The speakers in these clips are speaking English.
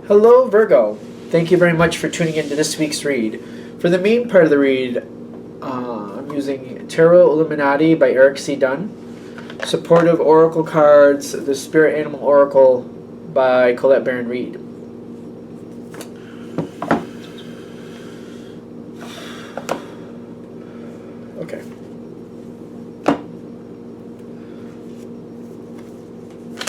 Hello, Virgo. Thank you very much for tuning into this week's read. For the main part of the read, I'm using Tarot Illuminati by Eric C. Dunn, Supportive Oracle Cards, the Spirit Animal Oracle by Colette Baron Reed. Okay.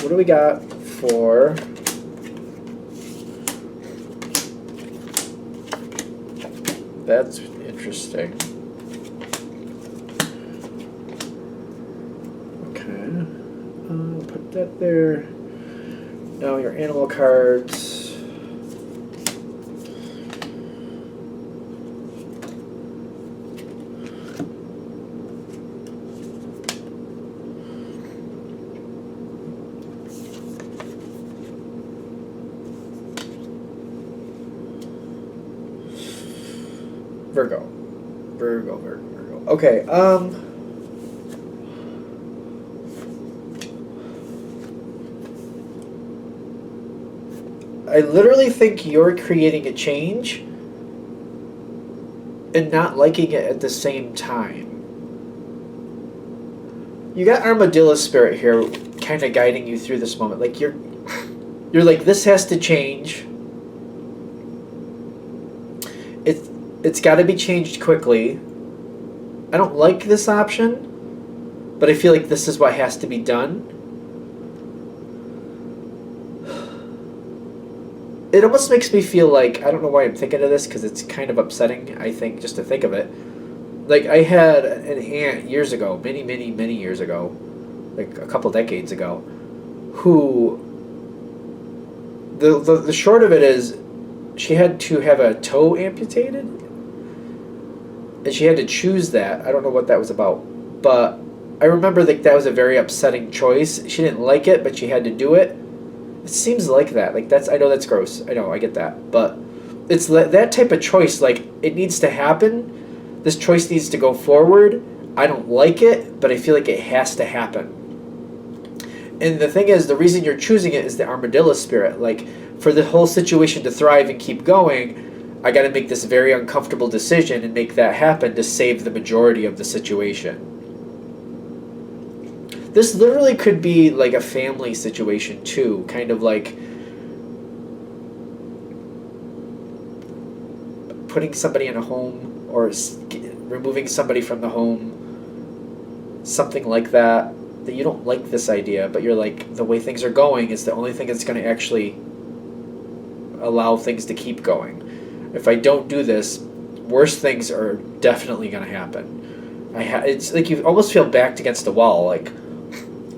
What do we got for... That's interesting. Okay. Put that there. Now your animal cards. Virgo. Okay, I literally think you're creating a change and not liking it at the same time. You got Armadillo Spirit here kind of guiding you through this moment. Like you're like, this has to change. It's got to be changed quickly. I don't like this option, but I feel like this is what has to be done. It almost makes me feel like, I don't know why I'm thinking of this, because it's kind of upsetting, I think, just to think of it. Like, I had an aunt years ago, many years ago, like a couple decades ago, who, the short of it is, she had to have a toe amputated, and she had to choose that. I don't know what that was about, but I remember that was a very upsetting choice. She didn't like it, but she had to do it. It seems like that. Like, I know that's gross. I know, I get that. But it's that type of choice, like, it needs to happen. This choice needs to go forward. I don't like it, but I feel like it has to happen. And the thing is, the reason you're choosing it is the Armadillo Spirit. Like, for the whole situation to thrive and keep going, I got to make this very uncomfortable decision and make that happen to save the majority of the situation. This literally could be like a family situation too, kind of like putting somebody in a home or removing somebody from the home, something like that you don't like this idea, but you're like, the way things are going is the only thing that's going to actually allow things to keep going. If I don't do this, worse things are definitely going to happen. It's like you almost feel backed against the wall. Like,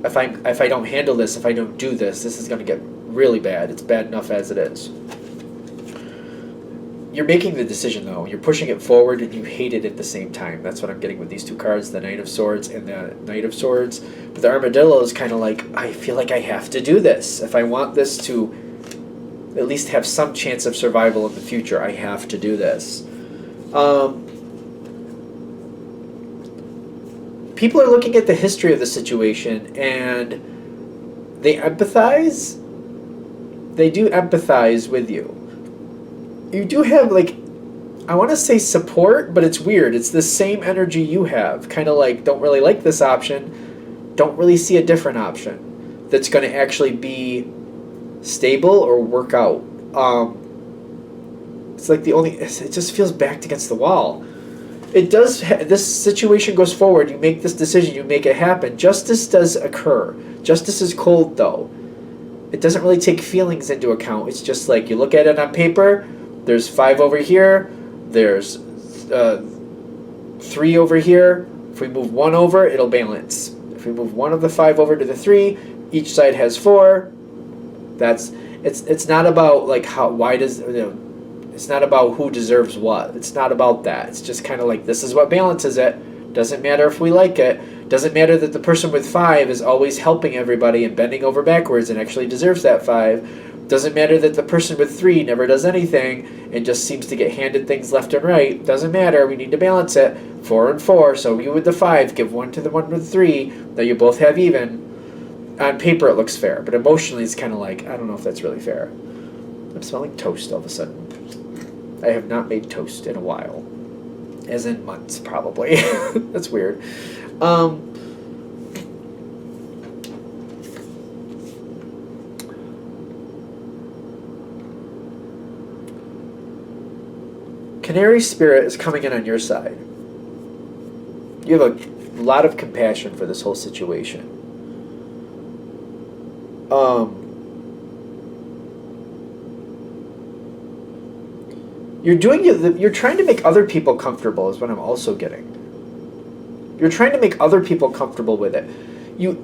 if I don't handle this, if I don't do this, this is going to get really bad. It's bad enough as it is. You're making the decision, though. You're pushing it forward, and you hate it at the same time. That's what I'm getting with these two cards, the Knight of Swords and the Knight of Swords. But the Armadillo is kind of like, I feel like I have to do this. If I want this to at least have some chance of survival in the future, I have to do this. People are looking at the history of the situation, and they empathize. They do empathize with you. You do have, like, I want to say support, but it's weird. It's the same energy you have. Kind of like, don't really like this option, don't really see a different option that's going to actually be stable or work out. It's like it just feels backed against the wall. It does, this situation goes forward, you make this decision, you make it happen. Justice does occur. Justice is cold, though. It doesn't really take feelings into account. It's just like, you look at it on paper, there's 5 over here, there's 3 over here. If we move 1 over, it'll balance. If we move 1 of the 5 over to the 3, each side has 4. It's not about, like, it's not about who deserves what. It's not about that. It's just kind of like, this is what balances it. Doesn't matter if we like it. Doesn't matter that the person with 5 is always helping everybody and bending over backwards and actually deserves that 5. Doesn't matter that the person with 3 never does anything and just seems to get handed things left and right. Doesn't matter. We need to balance it. 4 and 4. So you with the 5, give 1 to the one with 3. Now you both have even. On paper it looks fair, but emotionally it's kind of like, I don't know if that's really fair. I'm smelling toast all of a sudden. I have not made toast in a while. As in months, probably. That's weird. Canary spirit is coming in on your side. You have a lot of compassion for this whole situation. You're trying to make other people comfortable is what I'm also getting. You're trying to make other people comfortable with it. You're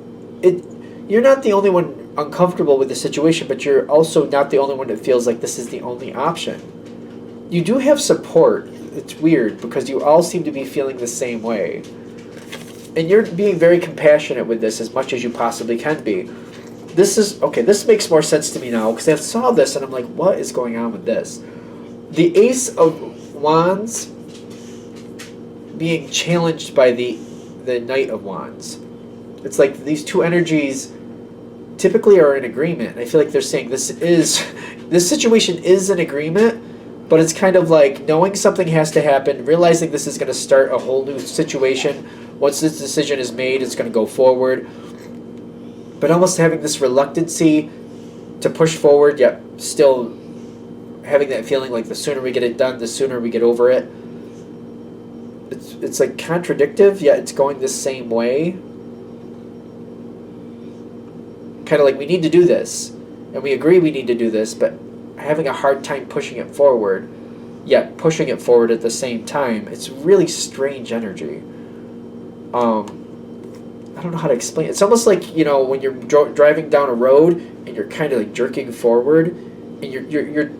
not the only one uncomfortable with the situation, but you're also not the only one that feels like this is the only option. You do have support. It's weird because you all seem to be feeling the same way. And you're being very compassionate with this as much as you possibly can be. This makes more sense to me now because I saw this and I'm like, what is going on with this? The Ace of Wands being challenged by the Knight of Wands. It's like these two energies typically are in agreement. And I feel like they're saying this situation is an agreement, but it's kind of like knowing something has to happen, realizing this is going to start a whole new situation. Once this decision is made, it's going to go forward. But almost having this reluctancy to push forward, yet still having that feeling like the sooner we get it done, the sooner we get over it. It's like contradictive, yet it's going the same way. Kind of like we need to do this, and we agree we need to do this, but having a hard time pushing it forward, yet pushing it forward at the same time. It's really strange energy. I don't know how to explain it. It's almost like, when you're driving down a road and you're kind of like jerking forward, and you're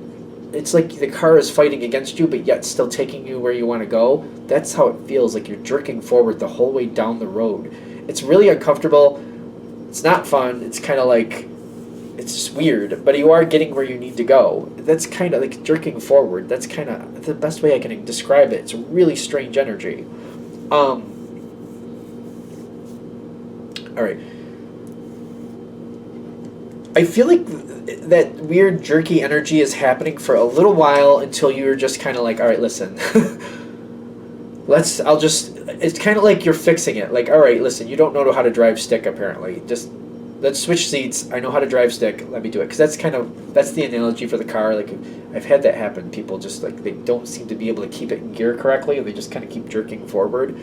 it's like the car is fighting against you, but yet still taking you where you want to go. That's how it feels, like you're jerking forward the whole way down the road. It's really uncomfortable. It's not fun. It's kind of like, it's just weird, but you are getting where you need to go. That's kind of like jerking forward. That's kind of the best way I can describe it. It's a really strange energy. All right. I feel like that weird jerky energy is happening for a little while until you're just kind of like, all right, listen. It's kind of like you're fixing it. Like, all right, listen, you don't know how to drive stick apparently. Just let's switch seats. I know how to drive stick. Let me do it. Because that's the analogy for the car. Like, I've had that happen. People just, like, they don't seem to be able to keep it in gear correctly. They just kind of keep jerking forward.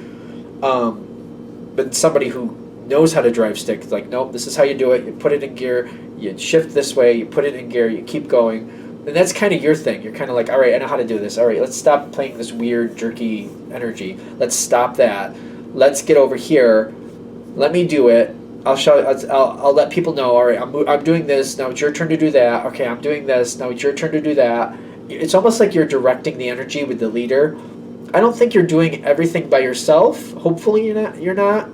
But somebody who knows how to drive stick is like, nope, this is how you do it. You put it in gear. You shift this way. You put it in gear. You keep going. And that's kind of your thing. You're kind of like, all right, I know how to do this. All right, let's stop playing this weird, jerky energy. Let's stop that. Let's get over here. Let me do it. I'll let people know. All right, I'm doing this. Now it's your turn to do that. Okay, I'm doing this. Now it's your turn to do that. It's almost like you're directing the energy with the leader. I don't think you're doing everything by yourself. Hopefully you're not.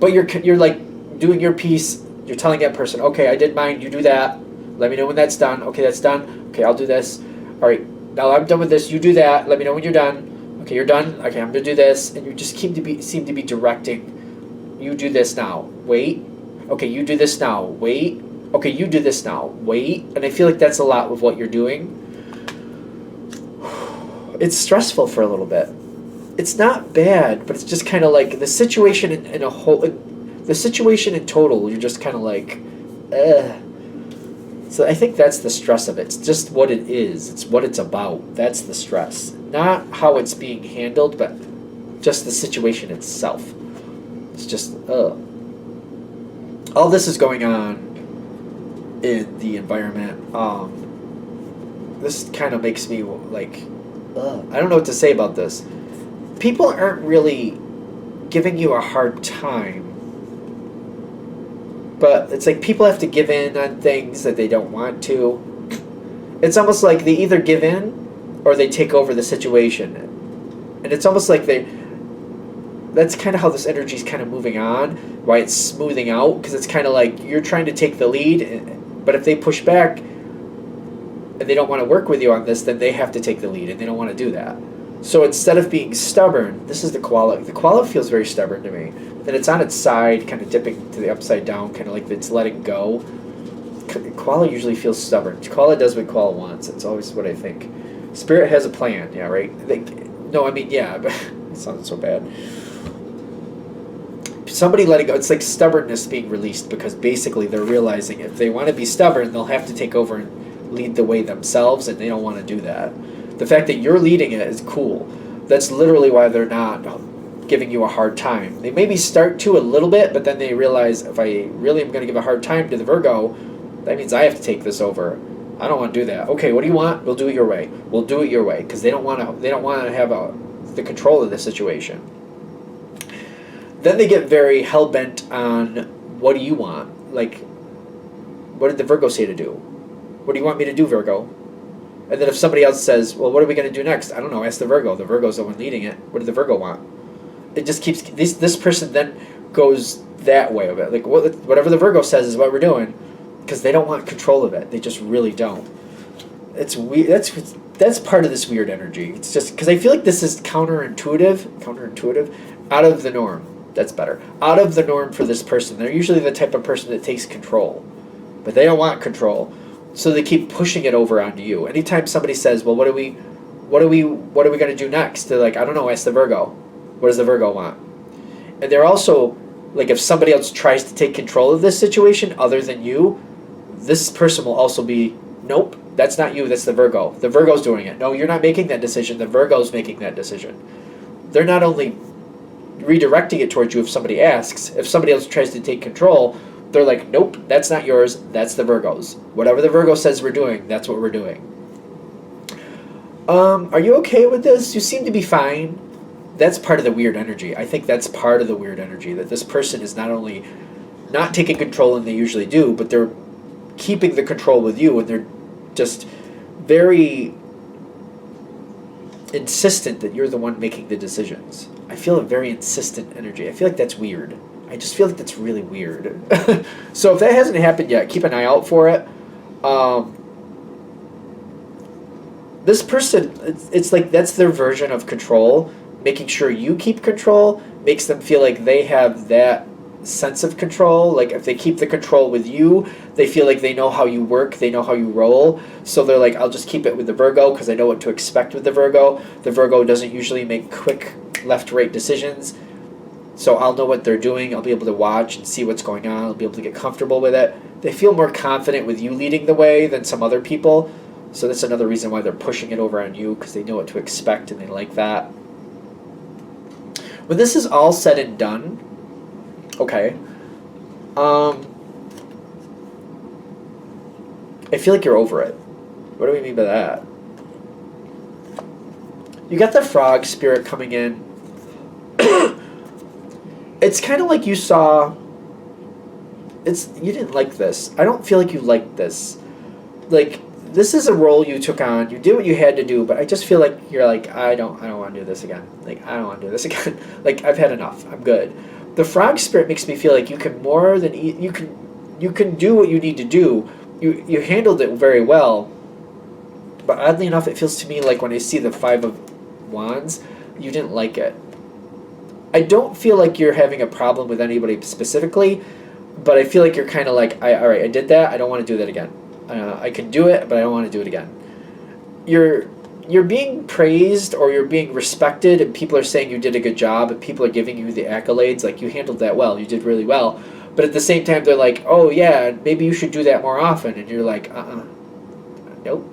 But you're like doing your piece. You're telling that person, okay, I did mine. You do that. Let me know when that's done. Okay, that's done. Okay, I'll do this. All right, now I'm done with this. You do that. Let me know when you're done. Okay, you're done. Okay, I'm gonna do this, and you just seem to be directing. You do this now. Wait. Okay, you do this now. Wait. Okay, you do this now. Wait. And I feel like that's a lot with what you're doing. It's stressful for a little bit. It's not bad, but it's just kind of like the situation in a whole. The situation in total, you're just kind of like, ugh. So I think that's the stress of it. It's just what it is. It's what it's about. That's the stress. Not how it's being handled, but just the situation itself. It's just, ugh. All this is going on in the environment. This kind of makes me like, ugh. I don't know what to say about this. People aren't really giving you a hard time. But it's like people have to give in on things that they don't want to. It's almost like they either give in or they take over the situation. And it's almost like that's kind of how this energy is kind of moving on, why it's smoothing out, because it's kind of like you're trying to take the lead, but if they push back and they don't want to work with you on this, then they have to take the lead, and they don't want to do that. So instead of being stubborn, this is the koala. The koala feels very stubborn to me. Then it's on its side, kind of dipping to the upside down, kind of like it's letting go. Koala usually feels stubborn. Koala does what Koala wants. It's always what I think. Spirit has a plan. Yeah, right. No, I mean, yeah, but it sounds so bad. Somebody letting go. It's like stubbornness being released because basically they're realizing if they want to be stubborn, they'll have to take over and lead the way themselves, and they don't want to do that. The fact that you're leading it is cool. That's literally why they're not giving you a hard time. They maybe start to a little bit, but then they realize if I really am going to give a hard time to the Virgo, that means I have to take this over. I don't want to do that. Okay, what do you want? We'll do it your way. We'll do it your way because they don't want to. They don't want to have the control of the situation. Then they get very hell bent on what do you want? Like, what did the Virgo say to do? What do you want me to do, Virgo? And then if somebody else says, well, what are we going to do next? I don't know. Ask the Virgo. The Virgo's the one leading it. What did the Virgo want? It just keeps this person then goes that way of it. Like whatever the Virgo says is what we're doing, because they don't want control of it. They just really don't. It's weird. That's part of this weird energy. It's just because I feel like this is counterintuitive, out of the norm. That's better. Out of the norm for this person. They're usually the type of person that takes control, but they don't want control, so they keep pushing it over onto you. Anytime somebody says, "Well, what are we going to do next?" They're like, "I don't know. Ask the Virgo. What does the Virgo want?" And they're also like, if somebody else tries to take control of this situation other than you, this person will also be, "Nope, that's not you. That's the Virgo. The Virgo's doing it. No, you're not making that decision. The Virgo's making that decision." They're not only redirecting it towards you if somebody asks. If somebody else tries to take control, they're like, "Nope, that's not yours. That's the Virgo's. Whatever the Virgo says we're doing, that's what we're doing." Are you okay with this? You seem to be fine. That's part of the weird energy. I think that's part of the weird energy, that this person is not only not taking control, and they usually do, but they're keeping the control with you, and they're just very insistent that you're the one making the decisions. I feel a very insistent energy. I feel like that's weird. I just feel like that's really weird. So if that hasn't happened yet, keep an eye out for it. This person, it's like that's their version of control. Making sure you keep control makes them feel like they have that sense of control. Like if they keep the control with you, they feel like they know how you work, they know how you roll. So they're like, I'll just keep it with the Virgo because I know what to expect with the Virgo. The Virgo doesn't usually make quick left-right decisions. So I'll know what they're doing. I'll be able to watch and see what's going on. I'll be able to get comfortable with it. They feel more confident with you leading the way than some other people. So that's another reason why they're pushing it over on you, because they know what to expect and they like that. When this is all said and done, okay, I feel like you're over it. What do we mean by that? You got the frog spirit coming in. It's kind of like you saw, you didn't like this. I don't feel like you liked this. Like, this is a role you took on. You did what you had to do, but I just feel like you're like, I don't want to do this again. Like, I don't want to do this again. Like, I've had enough. I'm good. The frog spirit makes me feel like you can more than you can do what you need to do. You handled it very well. But oddly enough, it feels to me like when I see the 5 of Wands, you didn't like it. I don't feel like you're having a problem with anybody specifically, but I feel like you're kind of like, all right, I did that. I don't want to do that again. I can do it, but I don't want to do it again. You're being praised or you're being respected, and people are saying you did a good job, and people are giving you the accolades, like you handled that well, you did really well. But at the same time, they're like, oh yeah, maybe you should do that more often, and you're like, nope.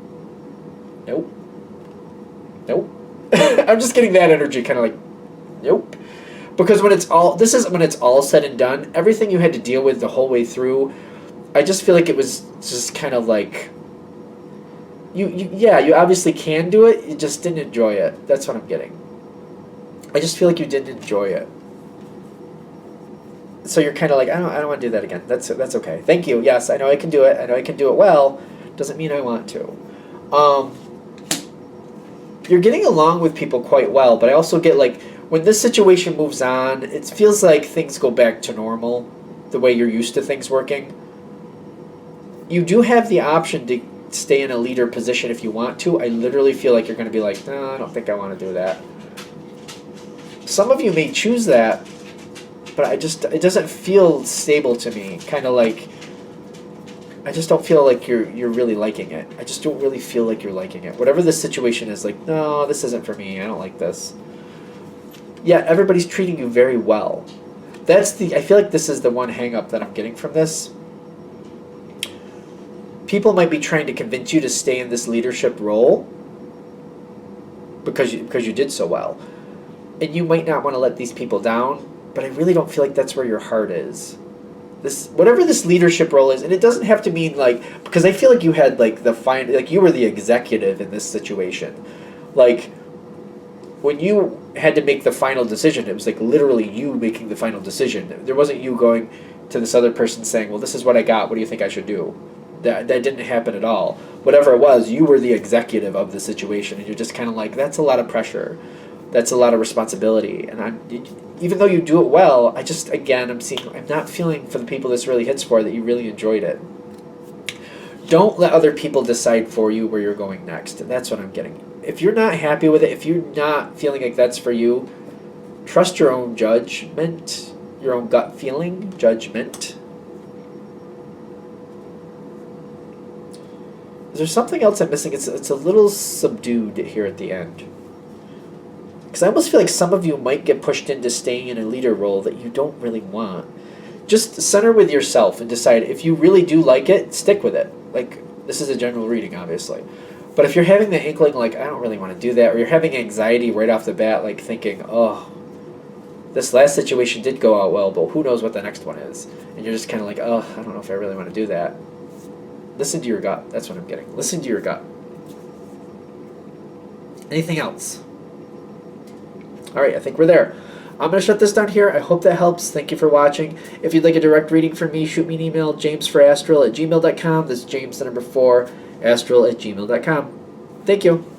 I'm just getting that energy, kind of like, nope. Because when it's all said and done, everything you had to deal with the whole way through, I just feel like it was just kind of like, you obviously can do it, you just didn't enjoy it. That's what I'm getting. I just feel like you didn't enjoy it. So you're kind of like, I don't want to do that again. That's okay. Thank you. Yes, I know I can do it. I know I can do it well. Doesn't mean I want to. You're getting along with people quite well, but I also get like, when this situation moves on, it feels like things go back to normal, the way you're used to things working. You do have the option to stay in a leader position if you want to. I literally feel like you're going to be like, no, I don't think I want to do that. Some of you may choose that, but it doesn't feel stable to me. Kind of like I just don't feel like you're really liking it. I just don't really feel like you're liking it. Whatever the situation is, like, no, this isn't for me. I don't like this. Yeah, everybody's treating you very well. I feel like this is the one hang up that I'm getting from this. People might be trying to convince you to stay in this leadership role because you did so well. And you might not want to let these people down, but I really don't feel like that's where your heart is. Whatever this leadership role is, and it doesn't have to mean like, because I feel like you had like you were the executive in this situation. Like, when you had to make the final decision, it was like literally you making the final decision. There wasn't you going to this other person saying, well, this is what I got, what do you think I should do? That didn't happen at all. Whatever it was, you were the executive of the situation, and you're just kind of like, that's a lot of pressure. That's a lot of responsibility. And even though you do it well, I'm not feeling for the people this really hits for that you really enjoyed it. Don't let other people decide for you where you're going next. And that's what I'm getting. If you're not happy with it, if you're not feeling like that's for you, trust your own judgment, your own gut feeling, judgment. Is there something else I'm missing? It's a little subdued here at the end. Because I almost feel like some of you might get pushed into staying in a leader role that you don't really want. Just center with yourself and decide if you really do like it, stick with it. Like, this is a general reading, obviously. But if you're having the inkling, like, I don't really want to do that, or you're having anxiety right off the bat, like thinking, oh, this last situation did go out well, but who knows what the next one is. And you're just kind of like, oh, I don't know if I really want to do that. Listen to your gut. That's what I'm getting. Listen to your gut. Anything else? All right, I think we're there. I'm going to shut this down here. I hope that helps. Thank you for watching. If you'd like a direct reading from me, shoot me an email, jamesforastral@gmail.com. That's James, the number 4, astral@gmail.com. Thank you.